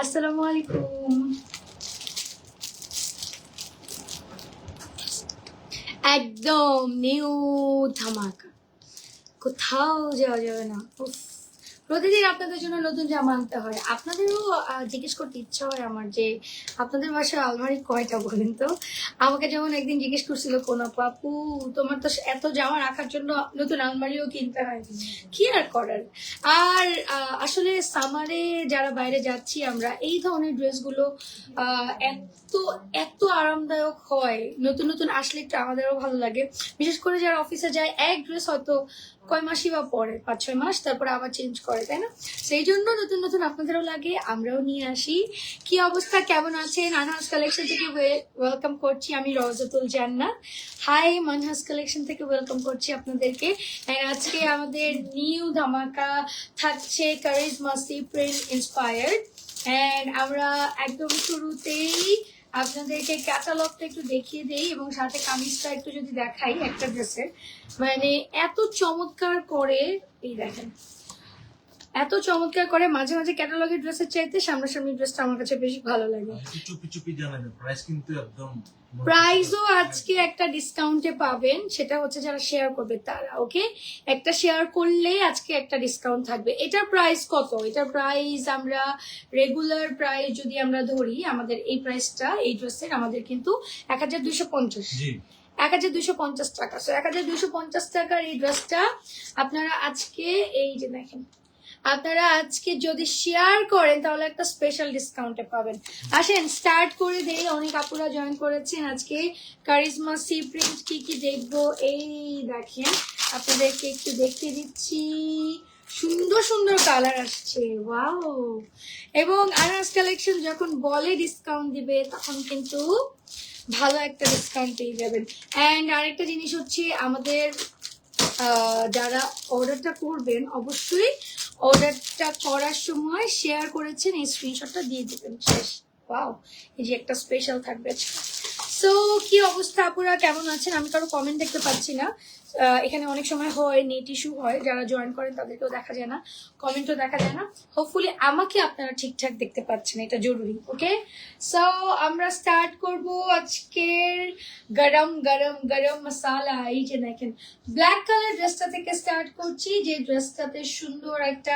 আসসালামু আলাইকুম। একদম নিউ ধামাকা, কোথাও যাওয়া যাবে না। উফ, প্রতিদিন আপনাদের জন্য নতুন জামা আনতে হয়। আপনাদেরও জিজ্ঞেস করতে ইচ্ছা হয় আমার যে আপনাদের বাসায় আলমারি কয়টা বলেন তো। আমাকে যেমন একদিন জিজ্ঞেস করছিল কোন আপু, আপু তোমার তো এত জামা রাখার জন্য নতুন আলমারিও কিনতে হয়, কি আর করার। আর আসলে সামারে যারা বাইরে যাচ্ছি আমরা, এই ধরনের ড্রেসগুলো এত এত আরামদায়ক হয়, নতুন নতুন আসলে একটু আমাদেরও ভালো লাগে। বিশেষ করে যারা অফিসে যায়, এক ড্রেস হয়তো কয় মাসই বা পরে, 5-6 মাস, তারপরে আবার চেঞ্জ করে, তাই না? সেই জন্য নতুন নতুন আপনাদেরও লাগে, আমরাও নিয়ে আসি। কি অবস্থা, কেমন আছেন? আনহাস কালেকশন থেকে ওয়েলকাম করছি আমি, রওজাতুল জান্নাত। হাই, মানহাস কালেকশন থেকে ওয়েলকাম করছি আপনাদেরকে। আজকে আমাদের নিউ ধামাকা থাকছে Charizma C print inspired. And আমরা একদম শুরুতেই আপনাদেরকে ক্যাটালগটা একটু দেখিয়ে দেই এবং সাথে কামিজটা একটু যদি দেখাই একটা ড্রেসের, মানে এত চমৎকার করে, এই দেখেন এত চমৎকার করে। মাঝে মাঝে ক্যাটালগের ড্রেসের চাইতে সামনাসামনি ড্রেসটা আমার কাছে বেশি ভালো লাগে। চুপি চুপি জানাবেন, প্রাইস কিন্তু একদম প্রাইসও আজকে একটা ডিসকাউন্টে পাবেন, সেটা হচ্ছে যারা শেয়ার করবে তারা। ওকে, একটা শেয়ার করলে আজকে একটা ডিসকাউন্ট থাকবে। এটার প্রাইস কত? এটার প্রাইস আমরা রেগুলার প্রাইস যদি আমরা ধরি, আমাদের এই প্রাইসটা এই ড্রেসের আমাদের কিন্তু 1250। জি 1250 টাকা। সো 1250 টাকার এই ড্রেসটা আপনারা আজকে, এই যে দেখেন, আপনারা আজকে যদি শেয়ার করেন তাহলে একটা স্পেশাল ডিসকাউন্টে পাবেন। আসেন স্টার্ট করে দেই। অনেক আপুরা জয়েন করেছেন আজকে। কারিজমা সি প্রিন্ট কি কি দেখবো, এই দেখেন আপনাদেরকে একটু দেখিয়ে দিচ্ছি। সুন্দর সুন্দর কালার আসছে, ওয়াও। এবং আনাস কালেকশন যখন বলে ডিসকাউন্ট দিবে, তখন কিন্তু ভালো একটা ডিসকাউন্ট পেয়ে যাবেন। অ্যান্ড আরেকটা জিনিস হচ্ছে, আমাদের যারা অর্ডারটা করবেন অবশ্যই অর্ডারটা করার সময় শেয়ার করেছেন এই স্ক্রিনশটটা দিয়ে দিবেন। শেষ। ওয়াও, এই যে একটা স্পেশাল থাকবে। সো কি অবস্থা আপুরা, কেমন আছেন? আমি কারো কমেন্ট দেখতে পাচ্ছি না। এখানে অনেক সময় হয় নেট ইস্যু হয়, যারা জয়েন করেন তাদেরকেও দেখা যায় না, কমেন্টও দেখা যায় না। হোপফুলি আমাকে আপনারা ঠিকঠাক দেখতে পাচ্ছেন, এটা জরুরি। ওকে, সো আমরা স্টার্ট করব আজকের গরম গরম গরম মশালা। এই যে দেখেন, ব্ল্যাক কালার ড্রেসটা থেকে স্টার্ট করছি, যে ড্রেসটাতে সুন্দর একটা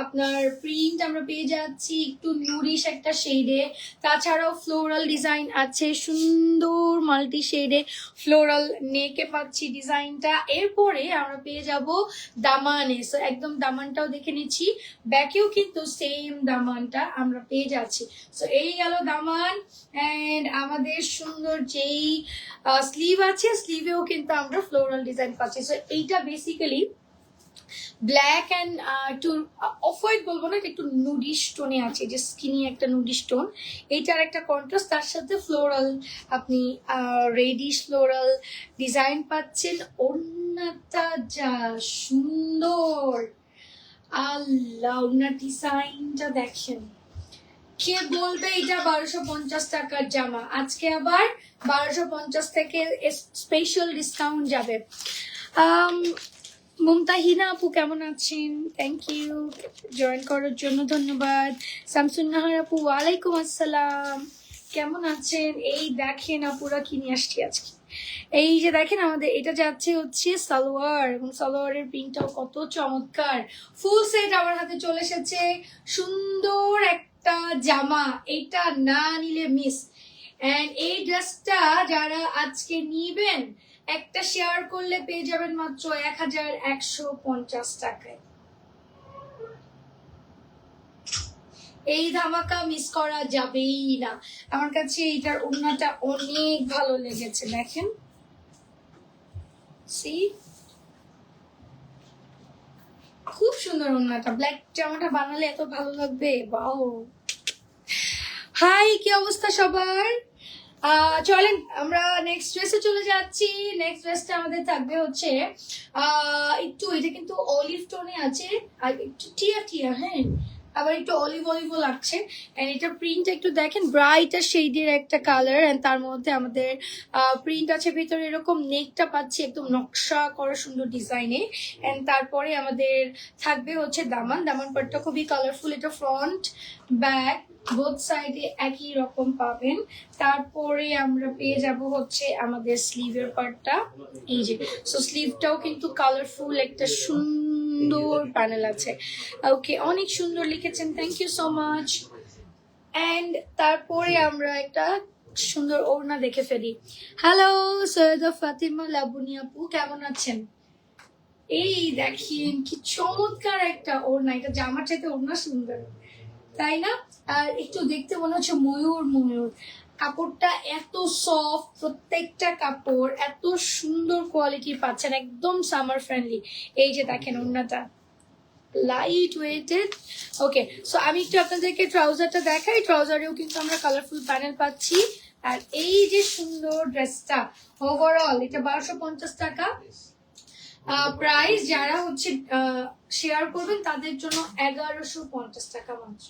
আপনার প্রিন্ট আমরা পেয়ে যাচ্ছি, একটু নুরিশ একটা শেডে। তাছাড়াও ফ্লোরাল ডিজাইন আছে, সুন্দর মাল্টি শেডে ফ্লোরাল নেকে পাচ্ছি ডিজাইনটা। এরপরে আমরা পেয়ে যাব দামানে। সো একদম দামানটাও দেখে নিচ্ছি, ব্যাকেও কিন্তু সেম দামানটা আমরা পেয়ে যাচ্ছি। সো এই গেল দামান। এন্ড আমাদের সুন্দর যেই স্লিভ আছে, স্লিভেও কিন্তু আমরা ফ্লোরাল ডিজাইন পাচ্ছি। সো এইটা বেসিক্যালি ব্ল্যাক অ্যান্ড একটু অফ হোয়াইট বলবো না, একটু নুডিশ টোনে আছে, যে স্কিনি একটা নুডিশ টোন। এইটার একটা কন্ট্রাস্ট, তার সাথে ফ্লোরাল, আপনি রেডিশ ফ্লোরাল ডিজাইন পাচ্ছেন। ওড়নাটা যা সুন্দর, আল্লাহ, ওড়নার ডিজাইনটা দেখেন। কে বলবে এটা 1250 টাকার জামা? আজকে আবার 1250 থেকে স্পেশাল ডিসকাউন্ট যাবে। মুমতাহিনা আপু কেমন আছেন? থ্যাংক ইউ, জয়েন করার জন্য ধন্যবাদ। শামসুন নাহার আপু, ওয়ালাইকুম আসসালাম, কেমন আছেন? এই দেখেন আপুরা কি নিয়ে আসছি আজকে। এই যে দেখেন, আমাদের এটা যাচ্ছে হচ্ছে সালোয়ার, এবং সালোয়ারের প্রিন্টটাও কত চমৎকার। ফুল সেট আমার হাতে চলে এসেছে, সুন্দর একটা জামা, এটা না নিলে মিস। এন্ড এই ড্রেসটা যারা আজকে নিবেন, একটা শেয়ার করলে পেয়ে যাবেন মাত্র 1150 টাকায়। এই ধামাকা মিস করা যাবেই না। আমার কাছে এইটার ওড়নাটা অনেক ভালো লেগেছে, দেখেন, সি খুব সুন্দর ওড়নাটা। ব্ল্যাক জামাটা বানালে এত ভালো লাগবে, ওয়াও। হাই, কি অবস্থা সবার? চলেন আমরা নেক্সট ড্রেসে চলে যাচ্ছি। নেক্সট ড্রেসটা আমাদের থাকবে হচ্ছে একটু, এটা কিন্তু অলিভ টোনে আছে, আর একটু টিয়া টিয়া, হ্যাঁ, আবার একটু অলিভ অলিভও লাগছে। এন্ড এটা প্রিন্ট একটু দেখেন, ব্রাইট আর শেডের একটা কালার, এন্ড তার মধ্যে আমাদের প্রিন্ট আছে ভিতরে, এরকম নেকটা পাচ্ছি একদম নকশা করা সুন্দর ডিজাইনে। এন্ড তারপরে আমাদের থাকবে হচ্ছে দামান পাটটা খুবই কালারফুল, এটা ফ্রন্ট ব্যাক বোথ সাইডে একই রকম পাবেন। তারপরে আমরা পেয়ে যাব হচ্ছে আমাদের স্লিভের পার্টটা, এই যে। সো স্লিভটাও কিন্তু কালারফুল, একটা সুন্দর প্যানেল আছে। ওকে, অনেক সুন্দর লিখেছেন, thank you so much. And তারপরে আমরা একটা সুন্দর ওড়না দেখে ফেলি। হ্যালো সৈয়দা ফাতিমা লাবুনি আপু, কেমন আছেন? এই দেখেন কি চমৎকার একটা ওড়না, এটা জামার চাইতে ওড়না সুন্দর, তাই না? আর একটু দেখতে মনে হচ্ছে ময়ূর ময়ূর। কাপড়টা এত সফট, প্রত্যেকটা কাপড় এত সুন্দর কোয়ালিটি পাচ্ছেন, একদম সামার ফ্রেন্ডলি। এই যে দেখেন ওড়নাটা লাইট ওয়েটেড। ওকে, সো আমি একটু আপনাদেরকে ট্রাউজারটা দেখাই। ট্রাউজারেও কিন্তু আমরা কালারফুল প্যানেল পাচ্ছি। আর এই যে সুন্দর ড্রেসটা, ওভারঅল এটা 1250 টাকা প্রাইস। যারা হচ্ছে শেয়ার করবেন তাদের জন্য 1150 টাকা মাত্র।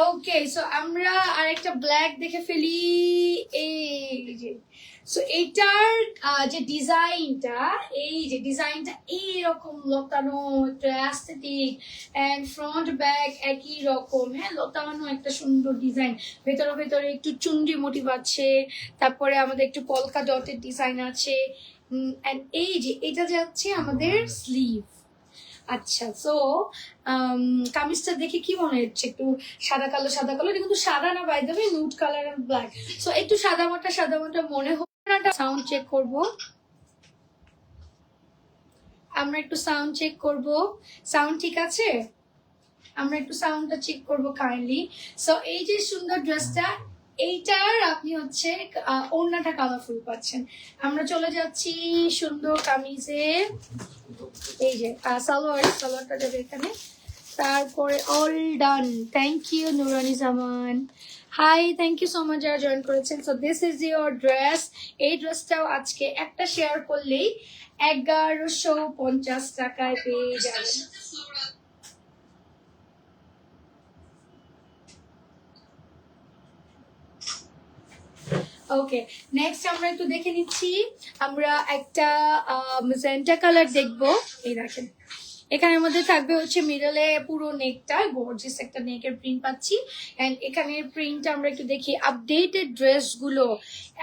ওকে, সো আমরা আরেকটা ব্ল্যাক দেখে ফেলি। এই যে, সো এইটার যে ডিজাইনটা, এই যে ডিজাইনটা এইরকম লতানো, একটা অ্যাস্থেটিক, এন্ড ফ্রন্ট ব্যাক একই রকম, হ্যাঁ লতানো একটা সুন্দর ডিজাইন। ভেতরে ভেতরে একটু চুনরি মোটিভ আছে, তারপরে আমাদের একটু পলকা ডটের ডিজাইন আছে। এন্ড এই যে এটা যাচ্ছে আমাদের স্লিভ। আচ্ছা, সো কামিজটা দেখে কি মনে হচ্ছে? একটু সাদা কালো সাদা কালো, এটা কিন্তু সাদা না, by the way nude colour and black. So একটু সাদা মাটা মনে হয় না। সাউন্ড চেক করব, আমরা একটু সাউন্ড চেক করব। সাউন্ড ঠিক আছে? আমরা একটু সাউন্ডটা চেক করব কাইন্ডলি। সো এই যে সুন্দর ড্রেসটা, এইটার আপনি হচ্ছে ওড়নাটা কালারফুল পাচ্ছেন। আমরা চলে যাচ্ছি সুন্দর কামিজে। এই যে সালোয়ারটা যাবে এখানে। তারপরে all done, thank you Nurani Zaman, hi, thank you so much যারা জয়েন করেছেন। So this is your dress. এই ড্রেসটাও আজকে একটা শেয়ার করলেই 1150 টাকায় পেয়ে যাবেন। ওকে, নেক্সট আমরা একটু দেখে নিচ্ছি। আমরা একটা ম্যাজেন্টা কালার দেখবো। এই দেখেন, এখানের মধ্যে থাকবে হচ্ছে মিডলে পুরো নেকটা গর্জিয়াস একটা নেকের প্রিন্ট পাচ্ছি। এন্ড এখানের প্রিন্ট আমরা একটু দেখি। আপডেটেড ড্রেসগুলো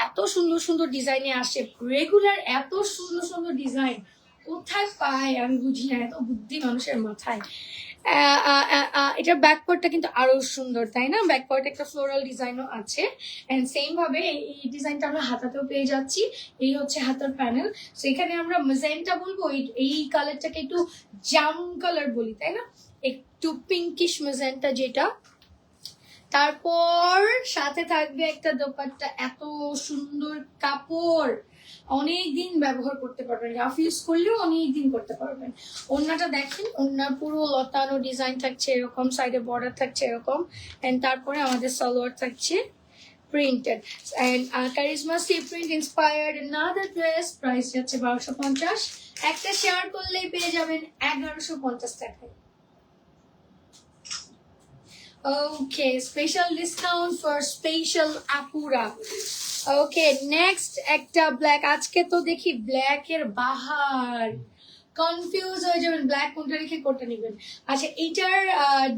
এত সুন্দর সুন্দর ডিজাইনে আসে, রেগুলার এত সুন্দর সুন্দর ডিজাইন কোথায় পায় আমি বুঝি না, এত বুদ্ধি মানুষের মাথায়। এটার ব্যাক পার্টটা কিন্তু আরো সুন্দর, তাই না? ব্যাক পার্ট একটা ফ্লোরাল ডিজাইনও আছে। এন্ড সেম ভাবে এই ডিজাইনটা আমরা হাতাতেও পেয়ে যাচ্ছি। এই হচ্ছে হাতার প্যানেল। সো এখানে আমরা মেজেন্টা বলবো, এই কালারটাকে একটু জাম কালার বলি, তাই না? একটু পিঙ্কিশ মেজেন্টা যেটা। তারপর সাথে থাকবে একটা দোপাট্টা, এত সুন্দর কাপড়, অনেক দিন ব্যবহার করতে পারবেন, রাফ ইউজ করলেও অনেক দিন করতে পারবেন। ওড়নাটা দেখেন, ওড়নার পুরো লতানো ডিজাইন থাকছে এরকম, সাইডে বর্ডার থাকছে এরকম, এন্ড তারপরে আমাদের সালোয়ার থাকছে printed. And Charizma C print inspired another dress, price যাচ্ছে 1250। একটা শেয়ার করলেই পেয়ে যাবেন 1150 টাকায়। Okay, special discount for special apura. Okay, next একটা ব্ল্যাক। আজকে তো দেখি ব্ল্যাকের বাহার, কনফিউজ হয়ে যাবেন ব্ল্যাক কোনটা রেখে কোনটা নেবেন। আচ্ছা, এইটার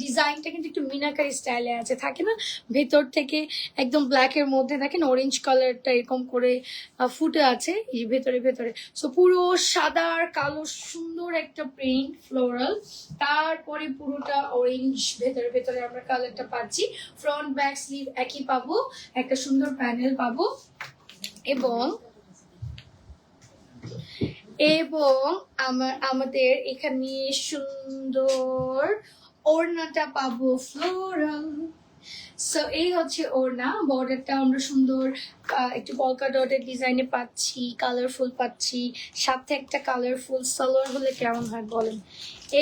ডিজাইনটা কিন্তু একটু মিনাকারি স্টাইলে আছে, থাকে না? ভেতর থেকে একদম ব্ল্যাকের মধ্যে দেখেন অরেঞ্জ কালারটা এরকম করে ফুটে আছে এই ভেতরে ভেতরে। সো পুরো সাদা আর কালো সুন্দর একটা প্রিন্ট ফ্লোরাল, তারপরে পুরোটা অরেঞ্জ, ভেতরে ভেতরে আমরা কালারটা পাচ্ছি। ফ্রন্ট ব্যাক স্লিভ একই পাবো, একটা সুন্দর প্যানেল পাবো, এবং আমাদের এখানে সুন্দর ওড়নাটা পাবো ফ্লোরাল। সো এই হচ্ছে ওড়না। বর্ডারটা আমরা সুন্দর একটু পলকা ডটের ডিজাইনে পাচ্ছি, কালারফুল পাচ্ছি, সাথে একটা কালারফুল সালোয়ার হলে কেমন হয় বলেন?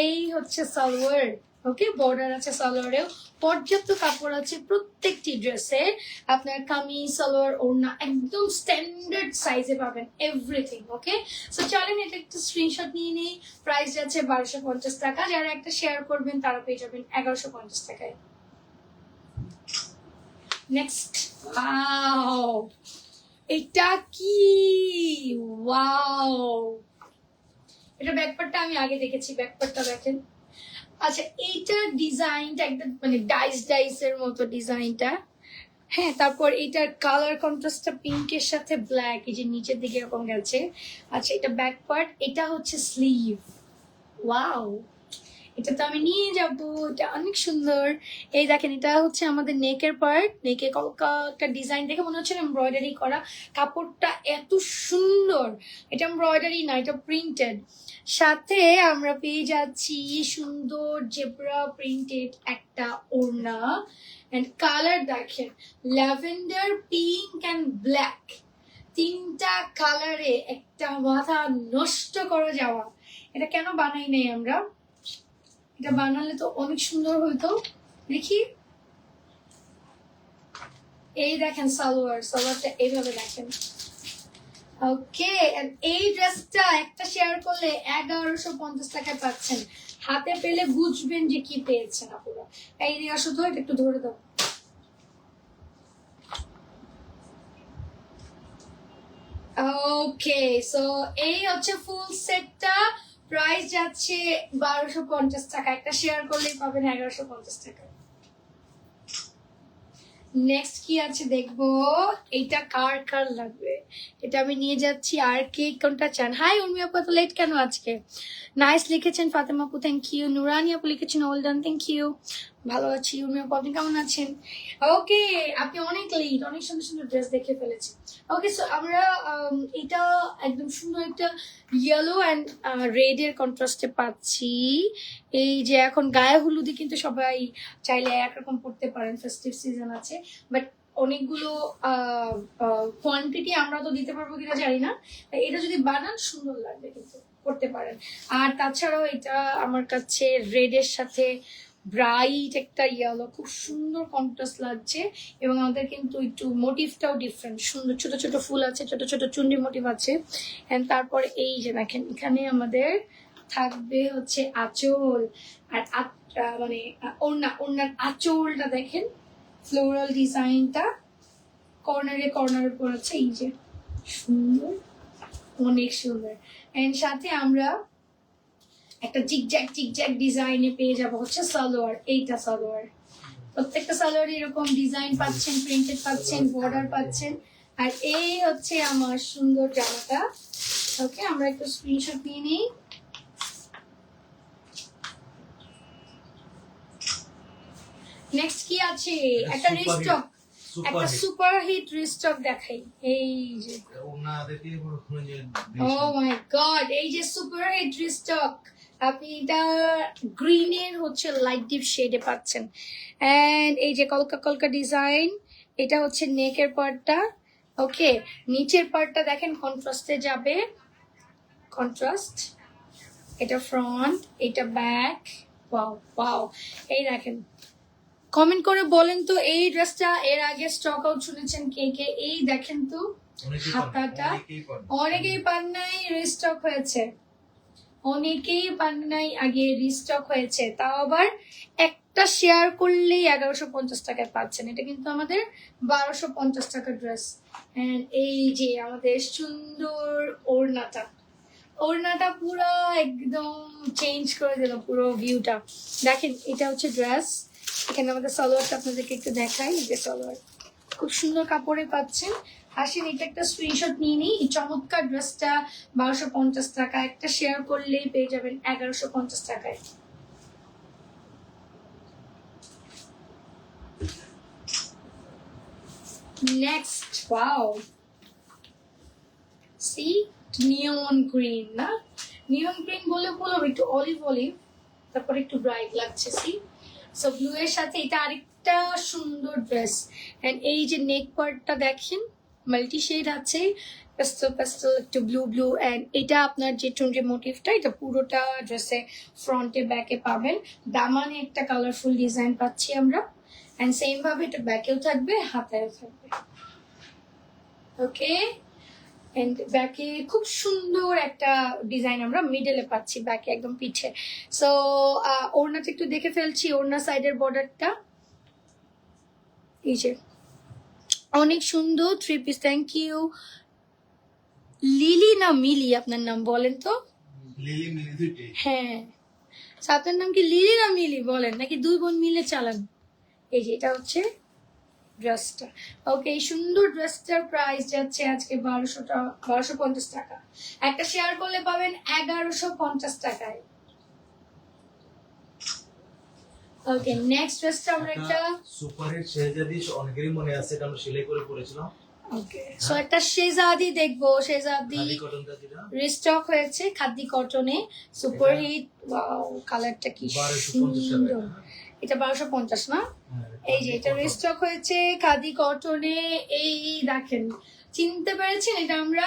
এই হচ্ছে সালোয়ার, ওকে, বর্ডার আছে সালোয়ারেও, পর্যাপ্ত কাপড় আছে প্রত্যেকটি ড্রেসে। আপনার কামিজ, সালোয়ার, ওড়না একদম স্ট্যান্ডার্ড সাইজে পাবেন এভরিথিং। ওকে, সো চলেন এটা একটা স্ক্রিনশট নিয়ে নিই। প্রাইস যাচ্ছে 1250 টাকা। যারা একটা শেয়ার করবেন তারা পেয়ে যাবেন 1150 টাকায়। নেক্সট, ওয়াও, এটা কি, ওয়াও, এটা ব্যাকপার্টটা আমি আগে দেখেছি, ব্যাকপার্টটা দেখেন। আচ্ছা, এইটার ডিজাইনটা একদম মানে ডাইস এর মতো ডিজাইনটা। হ্যাঁ, তারপর এটার কালার কন্ট্রাস্টটা পিঙ্কের সাথে ব্ল্যাক, এই যে নিচের দিকে এরকম গেছে। আচ্ছা, এটা ব্যাক পার্ট, এটা হচ্ছে স্লিভ। ওয়াও, এটা তো আমি নিয়ে যাবো, এটা অনেক সুন্দর। এই দেখেন, এটা হচ্ছে আমাদের নেকের পার্ট। নেকে একটা ডিজাইন দেখে মনে হচ্ছে এমব্রয়ডারি করা। কাপড়টা এত সুন্দর, এটা এমব্রয়ডারি না, এটা প্রিন্টেড। সাথে আমরা পেয়ে যাচ্ছি সুন্দর জেব্রা প্রিন্টেড একটা ওড়না। এন্ড কালার দেখেন, ল্যাভেন্ডার, পিঙ্ক অ্যান্ড ব্ল্যাক, তিনটা কালারে একটা মাথা নষ্ট করে যাওয়া। এটা কেন বানাই নাই আমরা? এটা বানালে তো অনেক সুন্দর হইতো। দেখি, এই দেখেন সালোয়ারটা এইভাবে দেখেন। ওকে, এই ড্রেসটা একটা শেয়ার করলে 1150 টাকায় পাচ্ছেন। হাতে পেলে বুঝবেন যে কি পেয়েছেন আপনারা। এই দিয়ে আসো তো, এটা একটু ধরে দাও। ওকে, সো এই হচ্ছে ফুল সেটটা। প্রাইস যাচ্ছে 1250 টাকা। একটা শেয়ার করলেই পাবেন 1150 টাকা। নেক্সট কি আছে দেখবো, এটা কার কার লাগবে। এটা আমি নিয়ে যাচ্ছি। আর কে কোনটা চান? হাই উর্মি আপু, এত লেট কেন আজকে? নাইস লিখেছেন ফাতেমা আপু, থ্যাংক ইউ। নুরানি আপু লিখেছেন ওয়েল ডান, থ্যাংক ইউ। ভালো আছি উর্মি আপু, আপনি কেমন আছেন? ওকে, আপনি অনেক লেট, অনেক সুন্দর সুন্দর ড্রেস দেখে ফেলেছি। ওকে, সো আমরা এটা একদম সুন্দর একটা ইয়েলো অ্যান্ড রেড এর কন্ট্রাস্টে পাচ্ছি। এই যে এখন গায়ে হলুদে কিন্তু সবাই চাইলে একরকম পড়তে পারেন, ফেস্টিভ সিজন আছে, বাট অনেকগুলো কোয়ান্টিটি আমরা তো দিতে পারবো কিনা জানি না। তাই এটা যদি বানান সুন্দর লাগবে, কিন্তু করতে পারেন। আর তাছাড়াও এটা আমার কাছে রেড এর সাথে ব্রাইট একটা ইয়েলো, খুব সুন্দর কন্ট্রাস্ট লাগছে। এবং আমাদের কিন্তু একটু মোটিভটাও ডিফারেন্ট, সুন্দর ছোট ছোট ফুল আছে, ছোট ছোট চুন্ডি মোটিভ আছে। এন্ড তারপরে এই যে দেখেন, এখানে আমাদের থাকবে হচ্ছে আঁচল। আর মানে ওড়নার আঁচলটা দেখেন, ফ্লোরাল ডিজাইনটা কর্নারে পড়েছে। এই যে সুন্দর, অনেক সুন্দর। এন্ড সাথে আমরা একটা জিগজ্যাগ ডিজাইনে পেয়ে যাব হচ্ছে সালোয়ার। এইটা সালোয়ার, প্রত্যেকটা সালোয়ার এরকম ডিজাইন পাচ্ছেন, প্রিন্টেড পাচ্ছেন, বর্ডার পাচ্ছেন। আর এই হচ্ছে আমার সুন্দর জামাটা। ওকে, আমরা একটু স্ক্রিনশট নিয়ে নিই। নেক্সট কি আছে? একটা রিস্টক, একটা সুপার হিট রিস্টক দেখাই। এই যে, ও মাই গড, এই যে সুপার হিট রিস্টক। আপনি এটা গ্রিনের হচ্ছে লাইট ডিপ শেডে পাচ্ছেন। এন্ড এই যে কলকা ডিজাইন, এটা হচ্ছে নেকের পার্টটা। ওকে, নিচের পার্টটা দেখেন কন্ট্রাস্টে যাবে, কন্ট্রাস্ট। এটা ফ্রন্ট, এটা ব্যাক। ওয়াও ওয়াও, এই দেখেন। কমেন্ট করে বলেন তো এই ড্রেসটা এর আগে স্টক আউট শুনেছেন কে কে? এই দেখেন তো হাতাটা, অনেকেই পান নাই, রিস্টক হয়েছে। অনেকেই পান নাই, আগে রিস্টক হয়েছে। তাও আবার একটা শেয়ার করলেই 1150 টাকায় পাচ্ছেন। এটা কিন্তু আমাদের 1250 টাকার ড্রেস। এন্ড এই যে আমাদের সুন্দর ওড়নাটা পুরো একদম চেঞ্জ করে দিল পুরো ভিউটা। দেখেন, এটা হচ্ছে ড্রেস। এখানে আমাদের সালোয়ারটা আপনাদেরকে একটু দেখাই। এই যে সালোয়ার খুব সুন্দর কাপড়ে পাচ্ছেন। আসেন, এটা একটা স্ক্রিনশট নিয়ে নিই। এই চমৎকার ড্রেসটা 1250 টাকা। একটা শেয়ার করলেই পেয়ে যাবেন 1150 টাকায়। Next, wow, see neon green, না নিয়ন গ্রিন বলে বলবো, একটু অলিভ, তারপর একটু ব্রাইট লাগছে। সি, সো ব্লু এর সাথে এটা আরেকটা সুন্দর ড্রেস। এন্ড এই যে নেক পার্টটা দেখেন, মাল্টি শেড আছে। পেস্টেল পেস্টেল একটু ব্লু ব্লু অ্যান্ড এটা আপনার যে টুনরি মোটিভটা এটা পুরোটা ড্রেসে ফ্রন্টে ব্যাকে পাবেন। দামানে একটা কালারফুল ডিজাইন পাচ্ছি আমরা, অ্যান্ড সেম ভাবে এটা ব্যাকেও থাকবে, হাতায়ও থাকবে। ওকে, এন্ড ব্যাকে খুব সুন্দর একটা ডিজাইন আমরা মিডলে পাচ্ছি, ব্যাকে একদম পিঠে। সো ওড়নাটা একটু দেখে ফেলছি, ওড়না সাইডের বর্ডারটা এই যে অনেক সুন্দর three piece. Thank you. Lily না মিলি আপনার নাম বলেন তো? লিলি মিলি দুইটাই। হ্যাঁ, So, আপনার নাম কি লিলি না মিলি বলেন, নাকি দুই বোন মিলে চালান? এই যে এটা হচ্ছে ড্রেসটা। ওকে, এই সুন্দর ড্রেসটার প্রাইস যাচ্ছে আজকে 1250 টাকা। একটা শেয়ার করলে পাবেন 1150 টাকায়। ওকে, নেক্সট ড্রেসটা আমরা একটা সুপারহিট শেহজাদি অনেকেরই মনে আছে, এটা আমরা সেলাই করে পরেছিলাম। ওকে, সো একটা শেজাদি দেখবো। শেজাদি খাদি কটনটা যেটা রিস্টক হয়েছে খাদি কটনে, সুপার হিট। ওয়াও, কালারটা কি 1250 সুন্দর। টাকা। এটা 1250 না? হ্যাঁ, এই যে এটা রিস্টক হয়েছে খাদি কটনে। এই দেখেন, চিনতে পেরেছেন? এটা আমরা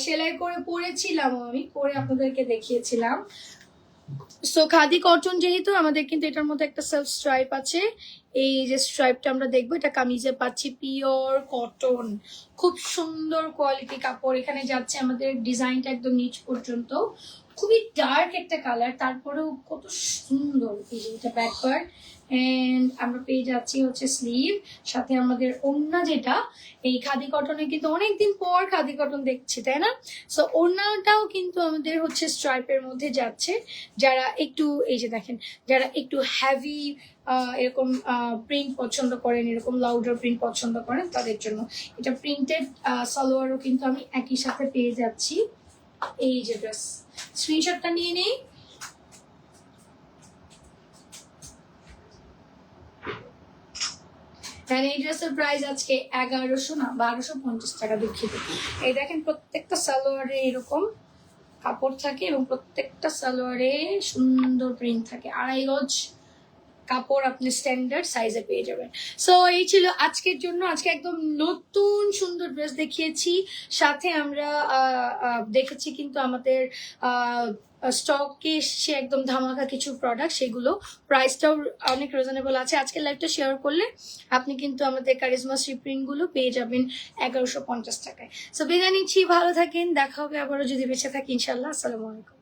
সেলাই করে পরেছিলাম, আমি পরে আপনাদেরকে দেখিয়েছিলাম। সো খাদি কটন যেহেতু, আমাদের কিন্তু এটার মধ্যে একটা সেলফ স্ট্রাইপ আছে। এই যে স্ট্রাইপটা আমরা দেখবো, এটা কামিজে পাচ্ছি পিওর কটন, খুব সুন্দর কোয়ালিটি কাপড়। এখানে যাচ্ছে আমাদের ডিজাইনটা একদম নিচ পর্যন্ত, খুবই ডার্ক একটা কালার, তারপরেও কত সুন্দর। এই যে এটা ব্যাক পার্ট, এন্ড আমরা পেয়ে যাচ্ছি হচ্ছে স্লিভ, সাথে আমাদের ওড়না যেটা এই খাদি কটনে, কিন্তু অনেকদিন পর খাদি কটন দেখছি, তাই না? সো ওড়নাটাও কিন্তু আমাদের হচ্ছে স্ট্রাইপের মধ্যে যাচ্ছে। যারা একটু, এই যে দেখেন, যারা একটু হ্যাভি এরকম প্রিন্ট পছন্দ করেন, এরকম লাউডার প্রিন্ট পছন্দ করেন, তাদের জন্য এটা প্রিন্টেড সালোয়ারও কিন্তু আমি একই সাথে পেয়ে যাচ্ছি। এই যে ড্রেস, স্ক্রিনশটটা নিয়ে নেই। এই ড্রেসের প্রাইস আজকে 1100 না 1250 টাকা, দুঃখিত। এই দেখেন, প্রত্যেকটা সালোয়ারে এরকম কাপড় থাকে এবং প্রত্যেকটা সালোয়ারে সুন্দর প্রিন্ট থাকে। 2.5 গজ কাপড় আপনি স্ট্যান্ডার্ড সাইজে পেয়ে যাবেন। সো এই ছিল আজকের জন্য। আজকে একদম নতুন সুন্দর ড্রেস দেখিয়েছি, সাথে আমরা দেখেছি কিন্তু আমাদের স্টকে এসছে একদম ধামাকা কিছু প্রোডাক্ট, সেগুলো প্রাইসটাও অনেক রিজনেবল আছে। আজকে লাইভটা শেয়ার করলে আপনি কিন্তু আমাদের কারিজমা প্রিন্ট গুলো পেয়ে যাবেন 1150 টাকায়। সো বিদায় নিচ্ছি, ভালো থাকেন, দেখা হবে আবারও যদি বেঁচে থাকি ইনশাল্লাহ। আসসালামু আলাইকুম।